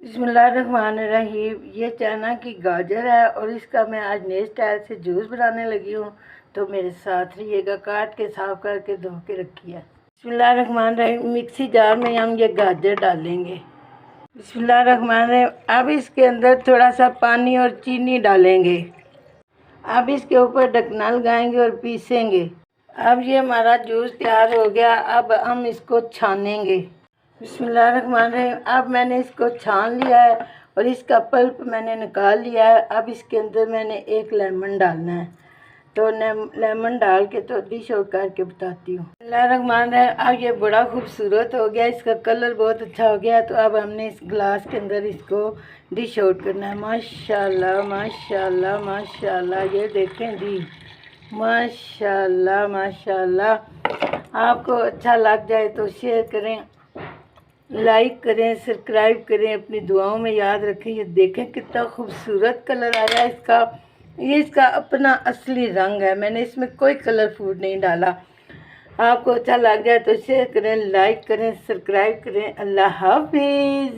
बिस्मिल्लाहिर्रहमानिर्रहीम। ये चना की गाजर है और इसका मैं आज नए स्टाइल से जूस बनाने लगी हूँ, तो मेरे साथ रहिएगा। काट के साफ करके धो के रखी है। बिस्मिल्लाहिर्रहमानिर्रहीम। मिक्सी जार में हम ये गाजर डालेंगे। बिस्मिल्लाहिर्रहमानिर्रहीम। अब इसके अंदर थोड़ा सा पानी और चीनी डालेंगे। अब इसके ऊपर ढकना लगाएंगे और पीसेंगे। अब ये हमारा जूस तैयार हो गया। अब हम इसको छानेंगे। बिस्मिल्लाहिर्रहमानिर्रहीम। अब मैंने इसको छान लिया है और इसका पल्प मैंने निकाल लिया है। अब इसके अंदर मैंने एक लेमन डालना है, तो लेमन डाल के तो डिश आउट करके बताती हूँ। बिस्मिल्लाहिर्रहमानिर्रहीम। अब ये बड़ा खूबसूरत हो गया, इसका कलर बहुत अच्छा हो गया। तो अब हमने इस गिलास के अंदर इसको डिश आउट करना है। माशाल्लाह माशाल्लाह माशाल्लाह। ये देखें जी, माशाल्लाह माशाल्लाह। आपको अच्छा लग जाए तो शेयर करें, लाइक करें, सब्सक्राइब करें, अपनी दुआओं में याद रखें। ये देखें कितना खूबसूरत कलर आया है इसका। ये इसका अपना असली रंग है, मैंने इसमें कोई कलर फूड नहीं डाला। आपको अच्छा लग जाए तो शेयर करें, लाइक करें, सब्सक्राइब करें। अल्लाह हाफिज़।